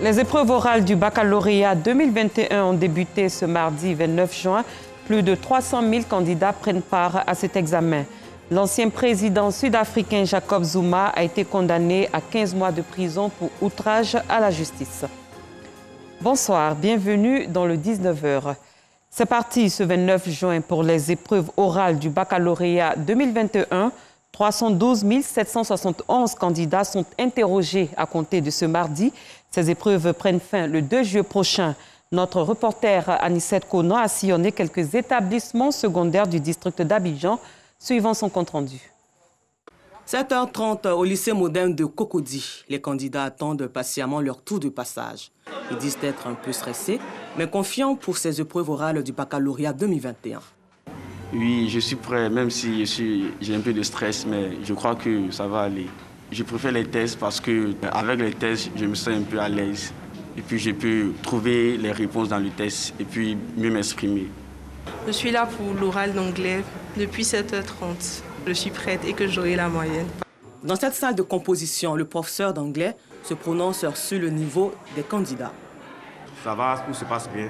Les épreuves orales du baccalauréat 2021 ont débuté ce mardi 29 juin. Plus de 300 000 candidats prennent part à cet examen. L'ancien président sud-africain Jacob Zuma a été condamné à 15 mois de prison pour outrage à la justice. Bonsoir, bienvenue dans le 19h. C'est parti ce 29 juin pour les épreuves orales du baccalauréat 2021. 312 771 candidats sont interrogés à compter de ce mardi. Ces épreuves prennent fin le 2 juillet prochain. Notre reporter Anissette Konan a sillonné quelques établissements secondaires du district d'Abidjan, suivant son compte-rendu. 7h30 au lycée moderne de Cocody. Les candidats attendent patiemment leur tour de passage. Ils disent être un peu stressés, mais confiants pour ces épreuves orales du baccalauréat 2021. Oui, je suis prêt, même si j'ai un peu de stress, mais je crois que ça va aller. Je préfère les tests parce qu'avec les tests, je me sens un peu à l'aise. Et puis, je peux trouver les réponses dans le test et puis mieux m'exprimer. Je suis là pour l'oral d'anglais depuis 7h30. Je suis prête et que j'aurai la moyenne. Dans cette salle de composition, le professeur d'anglais se prononce sur le niveau des candidats. Ça va, tout se passe bien.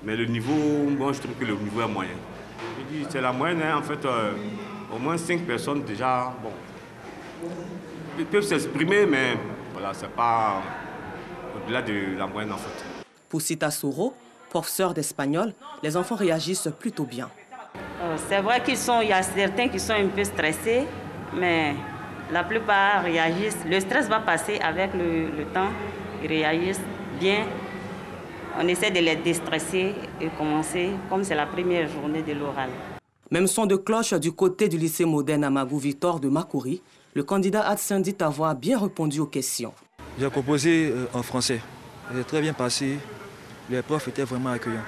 Mais le niveau, bon, je trouve que le niveau est moyen. C'est la moyenne, hein, en fait, au moins 5 personnes déjà, bon, ils peuvent s'exprimer, mais voilà, c'est pas au-delà de la moyenne en fait. Pour Sita Soro, professeur d'espagnol, les enfants réagissent plutôt bien. C'est vrai qu'il y a certains qui sont un peu stressés, mais la plupart réagissent. Le stress va passer avec le temps, ils réagissent bien. On essaie de les déstresser et commencer comme c'est la première journée de l'oral. Même son de cloche du côté du lycée moderne Amagou Victor de Makuri, le candidat Adsen dit avoir bien répondu aux questions. J'ai composé en français. J'ai très bien passé. Les profs étaient vraiment accueillants.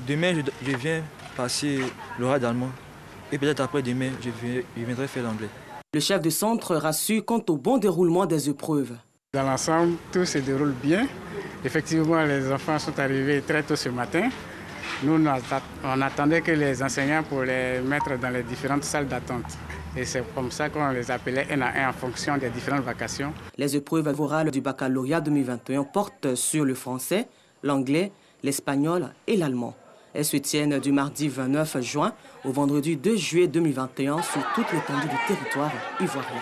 Demain, je viens passer l'oral d'allemand. Et peut-être après-demain, je viendrai faire l'anglais. Le chef de centre rassure quant au bon déroulement des épreuves. Dans l'ensemble, tout se déroule bien. Effectivement, les enfants sont arrivés très tôt ce matin. Nous, on attendait que les enseignants pour les mettre dans les différentes salles d'attente. Et c'est comme ça qu'on les appelait un à un en fonction des différentes vacations. Les épreuves orales du baccalauréat 2021 portent sur le français, l'anglais, l'espagnol et l'allemand. Elles se tiennent du mardi 29 juin au vendredi 2 juillet 2021 sur toute l'étendue du territoire ivoirien.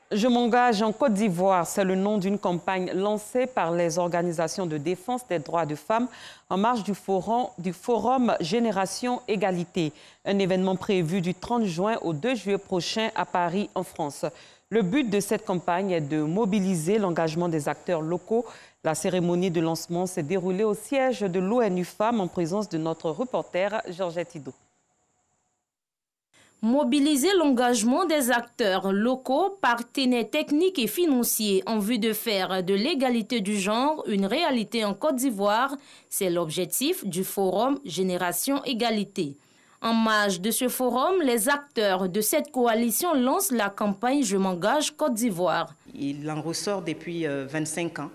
Je m'engage en Côte d'Ivoire, c'est le nom d'une campagne lancée par les organisations de défense des droits de femmes en marge du forum Génération Égalité, un événement prévu du 30 juin au 2 juillet prochain à Paris, en France. Le but de cette campagne est de mobiliser l'engagement des acteurs locaux. La cérémonie de lancement s'est déroulée au siège de l'ONU Femmes en présence de notre reporter Georgette Ido. Mobiliser l'engagement des acteurs locaux, partenaires techniques et financiers en vue de faire de l'égalité du genre une réalité en Côte d'Ivoire, c'est l'objectif du forum Génération Égalité. En marge de ce forum, les acteurs de cette coalition lancent la campagne Je m'engage Côte d'Ivoire. Il en ressort depuis 25 ans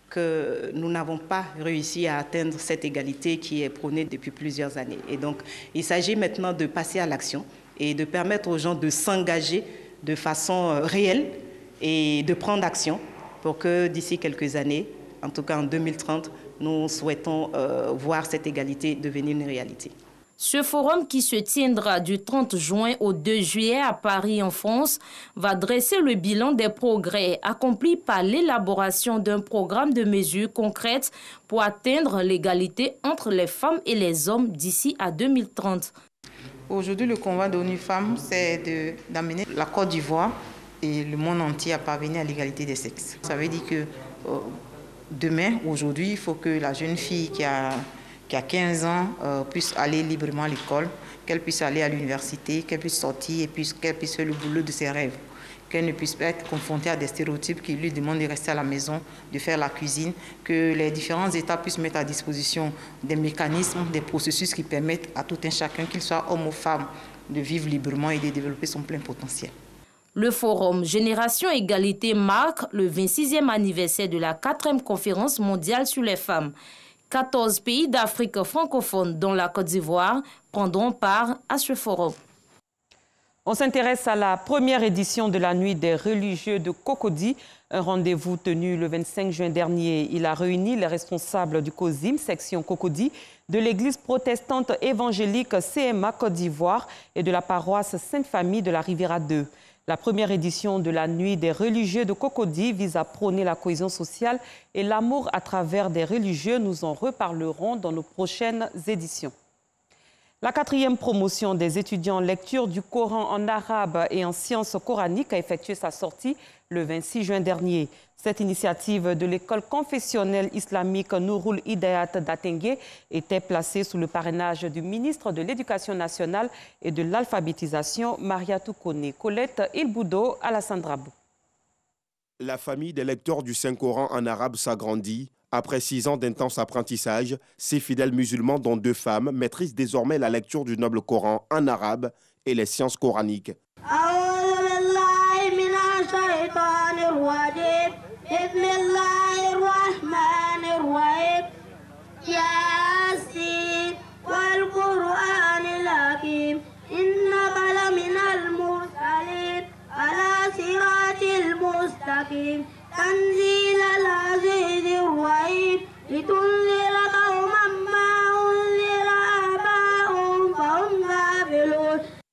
que nous n'avons pas réussi à atteindre cette égalité qui est prônée depuis plusieurs années. Et donc, il s'agit maintenant de passer à l'action et de permettre aux gens de s'engager de façon réelle et de prendre action pour que d'ici quelques années, en tout cas en 2030, nous souhaitons voir cette égalité devenir une réalité. Ce forum qui se tiendra du 30 juin au 2 juillet à Paris en France va dresser le bilan des progrès accomplis par l'élaboration d'un programme de mesures concrètes pour atteindre l'égalité entre les femmes et les hommes d'ici à 2030. Aujourd'hui, le combat de l'ONU Femmes, c'est d'amener la Côte d'Ivoire et le monde entier à parvenir à l'égalité des sexes. Ça veut dire que demain, aujourd'hui, il faut que la jeune fille qui a 15 ans puisse aller librement à l'école, qu'elle puisse aller à l'université, qu'elle puisse sortir et qu'elle puisse faire le boulot de ses rêves. Qu'elle ne puisse pas être confrontée à des stéréotypes qui lui demandent de rester à la maison, de faire la cuisine, que les différents États puissent mettre à disposition des mécanismes, des processus qui permettent à tout un chacun, qu'il soit homme ou femme, de vivre librement et de développer son plein potentiel. Le forum Génération Égalité marque le 26e anniversaire de la 4e conférence mondiale sur les femmes. 14 pays d'Afrique francophone, dont la Côte d'Ivoire, prendront part à ce forum. On s'intéresse à la première édition de la Nuit des religieux de Cocody, un rendez-vous tenu le 25 juin dernier. Il a réuni les responsables du COSIM, section Cocody, de l'église protestante évangélique CMA Côte d'Ivoire et de la paroisse Sainte-Famille de la Riviera 2. La première édition de la Nuit des religieux de Cocody vise à prôner la cohésion sociale et l'amour à travers des religieux. Nous en reparlerons dans nos prochaines éditions. La 4e promotion des étudiants en lecture du Coran en arabe et en sciences coraniques a effectué sa sortie le 26 juin dernier. Cette initiative de l'école confessionnelle islamique Nouroul Hidayat d'Atengue était placée sous le parrainage du ministre de l'Éducation nationale et de l'alphabétisation, Mariatou Kone. Colette Ilboudo, Alassane Drabou. La famille des lecteurs du Saint-Coran en arabe s'agrandit. Après 6 ans d'intense apprentissage, ces fidèles musulmans, dont 2 femmes, maîtrisent désormais la lecture du noble Coran en arabe et les sciences coraniques.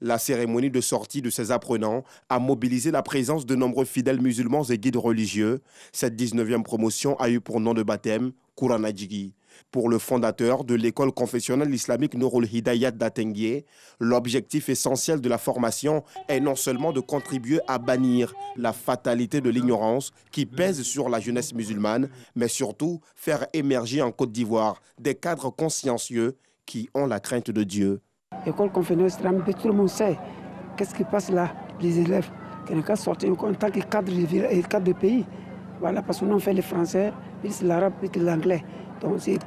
La cérémonie de sortie de ces apprenants a mobilisé la présence de nombreux fidèles musulmans et guides religieux. Cette 19e promotion a eu pour nom de baptême Kouranadjigi. Pour le fondateur de l'école confessionnelle islamique Nouroul Hidayat d'Atengue, l'objectif essentiel de la formation est non seulement de contribuer à bannir la fatalité de l'ignorance qui pèse sur la jeunesse musulmane, mais surtout faire émerger en Côte d'Ivoire des cadres consciencieux qui ont la crainte de Dieu. L'école confessionnelle islamique, tout le monde sait qu'est-ce qui passe là, les élèves, qui n'ont qu'à sortir en tant que cadre de pays. Voilà, parce que nous on fait le français, l'arabe et l'anglais. Donc c'est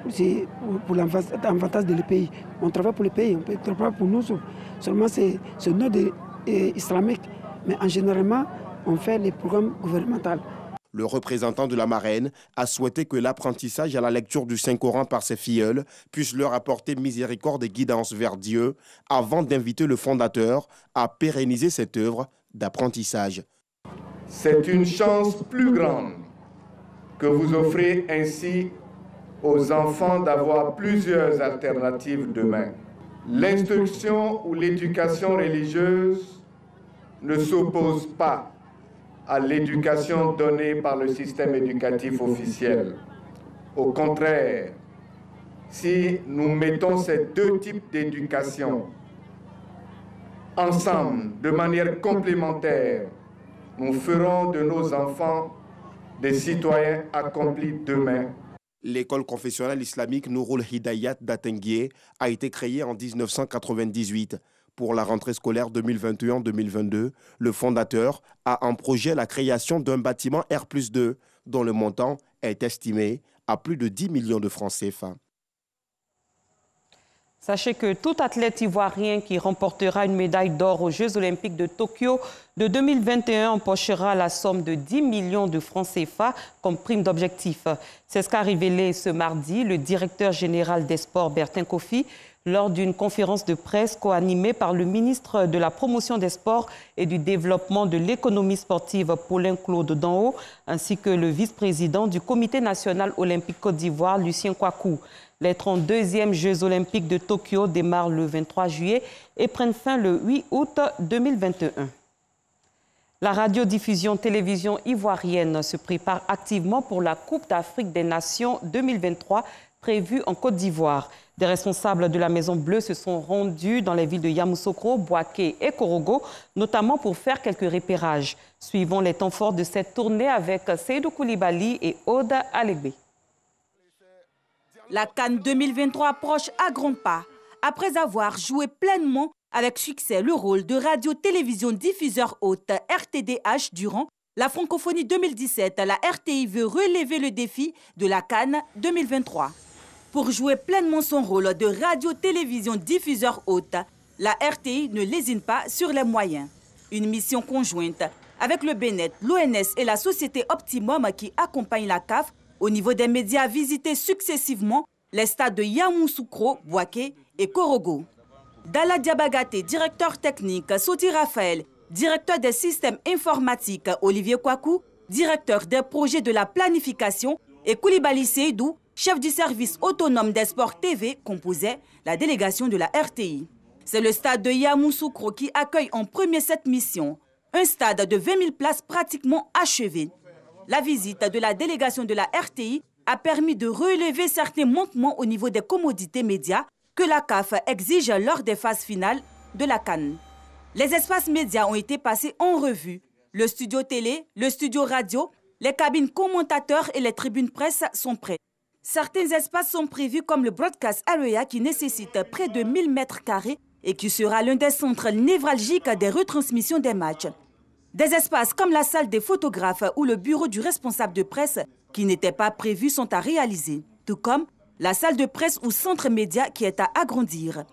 pour l'avantage du pays. On travaille pour le pays, on peut travailler pour nous. Seulement c'est nom islamique, mais en généralement on fait les programmes gouvernementaux. Le représentant de la marraine a souhaité que l'apprentissage à la lecture du Saint-Coran par ses filleuls puisse leur apporter miséricorde et guidance vers Dieu avant d'inviter le fondateur à pérenniser cette œuvre d'apprentissage. C'est une chance plus grande que vous offrez ainsi aux enfants d'avoir plusieurs alternatives demain. L'instruction ou l'éducation religieuse ne s'oppose pas à l'éducation donnée par le système éducatif officiel. Au contraire, si nous mettons ces 2 types d'éducation ensemble, de manière complémentaire, nous ferons de nos enfants des citoyens accomplis demain. L'école confessionnelle islamique Nouroul Hidayat d'Atengue a été créée en 1998. Pour la rentrée scolaire 2021-2022, le fondateur a en projet la création d'un bâtiment R+2 dont le montant est estimé à plus de 10 millions de francs CFA. Sachez que tout athlète ivoirien qui remportera une médaille d'or aux Jeux olympiques de Tokyo de 2021 empochera la somme de 10 millions de francs CFA comme prime d'objectif. C'est ce qu'a révélé ce mardi le directeur général des sports Bertin Kofi lors d'une conférence de presse co-animée par le ministre de la Promotion des sports et du développement de l'économie sportive Paulin Claude Danho, ainsi que le vice-président du Comité national olympique Côte d'Ivoire, Lucien Kouakou. Les 32e Jeux olympiques de Tokyo démarrent le 23 juillet et prennent fin le 8 août 2021. La radiodiffusion télévision ivoirienne se prépare activement pour la Coupe d'Afrique des Nations 2023 prévue en Côte d'Ivoire. Des responsables de la Maison Bleue se sont rendus dans les villes de Yamoussoukro, Bouaké et Korogo, notamment pour faire quelques repérages. Suivons les temps forts de cette tournée avec Seydou Koulibaly et Aude Alébé. La CAN 2023 approche à grands pas. Après avoir joué pleinement avec succès le rôle de radio-télévision diffuseur hôte RTDH durant la francophonie 2017, la RTI veut relever le défi de la CAN 2023. Pour jouer pleinement son rôle de radio-télévision diffuseur hôte, la RTI ne lésine pas sur les moyens. Une mission conjointe avec le BNET, l'ONS et la société Optimum qui accompagne la CAF au niveau des médias visités successivement les stades de Yamoussoukro, Bouaké et Korogo. Dalla Diabagate, directeur technique, Soti Raphaël, directeur des systèmes informatiques, Olivier Kwaku, directeur des projets de la planification, et Koulibaly Seydou, chef du service autonome des sports TV, composaient la délégation de la RTI. C'est le stade de Yamoussoukro qui accueille en premier cette mission, un stade de 20 000 places pratiquement achevé. La visite de la délégation de la RTI a permis de relever certains manquements au niveau des commodités médias que la CAF exige lors des phases finales de la CAN. Les espaces médias ont été passés en revue. Le studio télé, le studio radio, les cabines commentateurs et les tribunes presse sont prêts. Certains espaces sont prévus comme le Broadcast Area qui nécessite près de 1000 mètres carrés et qui sera l'un des centres névralgiques des retransmissions des matchs. Des espaces comme la salle des photographes ou le bureau du responsable de presse qui n'étaient pas prévus sont à réaliser, tout comme la salle de presse ou centre média qui est à agrandir.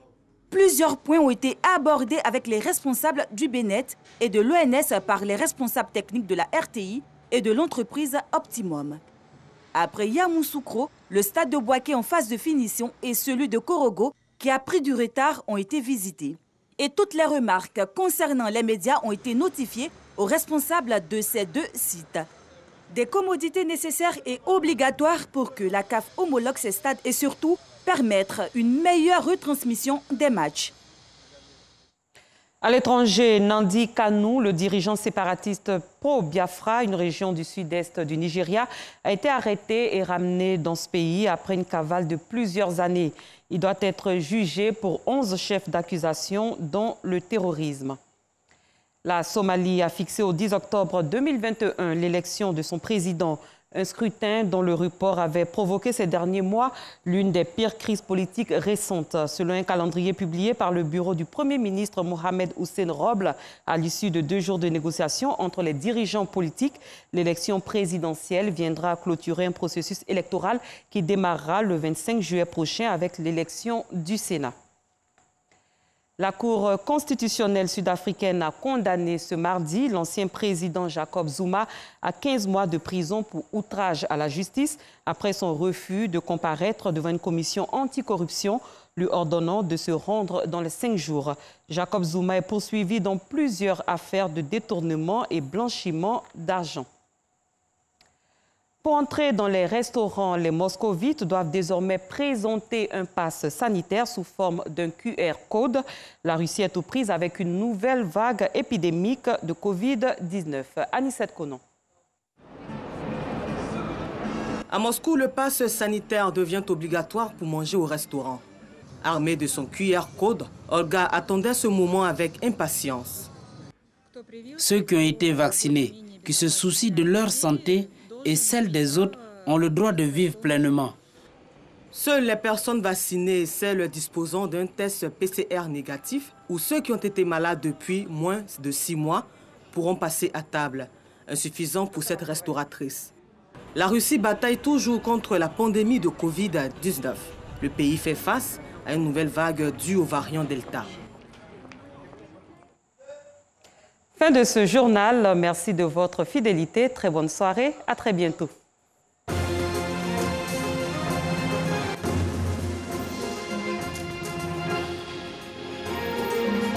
Plusieurs points ont été abordés avec les responsables du BNet et de l'ONS par les responsables techniques de la RTI et de l'entreprise Optimum. Après Yamoussoukro, le stade de Bouaké en phase de finition et celui de Korogo, qui a pris du retard, ont été visités. Et toutes les remarques concernant les médias ont été notifiées aux responsables de ces deux sites. Des commodités nécessaires et obligatoires pour que la CAF homologue ces stades et surtout permettre une meilleure retransmission des matchs. À l'étranger, Nandi Kanu, le dirigeant séparatiste pro-Biafra, une région du sud-est du Nigeria, a été arrêté et ramené dans ce pays après une cavale de plusieurs années. Il doit être jugé pour 11 chefs d'accusation, dont le terrorisme. La Somalie a fixé au 10 octobre 2021 l'élection de son président, un scrutin dont le report avait provoqué ces derniers mois l'une des pires crises politiques récentes. Selon un calendrier publié par le bureau du Premier ministre Mohamed Hussein Roble, à l'issue de 2 jours de négociations entre les dirigeants politiques, l'élection présidentielle viendra clôturer un processus électoral qui démarrera le 25 juillet prochain avec l'élection du Sénat. La Cour constitutionnelle sud-africaine a condamné ce mardi l'ancien président Jacob Zuma à 15 mois de prison pour outrage à la justice après son refus de comparaître devant une commission anticorruption lui ordonnant de se rendre dans les 5 jours. Jacob Zuma est poursuivi dans plusieurs affaires de détournement et blanchiment d'argent. Pour entrer dans les restaurants, les moscovites doivent désormais présenter un pass sanitaire sous forme d'un QR code. La Russie est aux prises avec une nouvelle vague épidémique de Covid-19. Anicette Konon. À Moscou, le pass sanitaire devient obligatoire pour manger au restaurant. Armée de son QR code, Olga attendait ce moment avec impatience. Ceux qui ont été vaccinés, qui se soucient de leur santé et celle des autres ont le droit de vivre pleinement. Seules les personnes vaccinées et celles disposant d'un test PCR négatif ou ceux qui ont été malades depuis moins de 6 mois pourront passer à table, insuffisant pour cette restauratrice. La Russie bataille toujours contre la pandémie de Covid-19. Le pays fait face à une nouvelle vague due au variant Delta. Fin de ce journal. Merci de votre fidélité. Très bonne soirée. À très bientôt.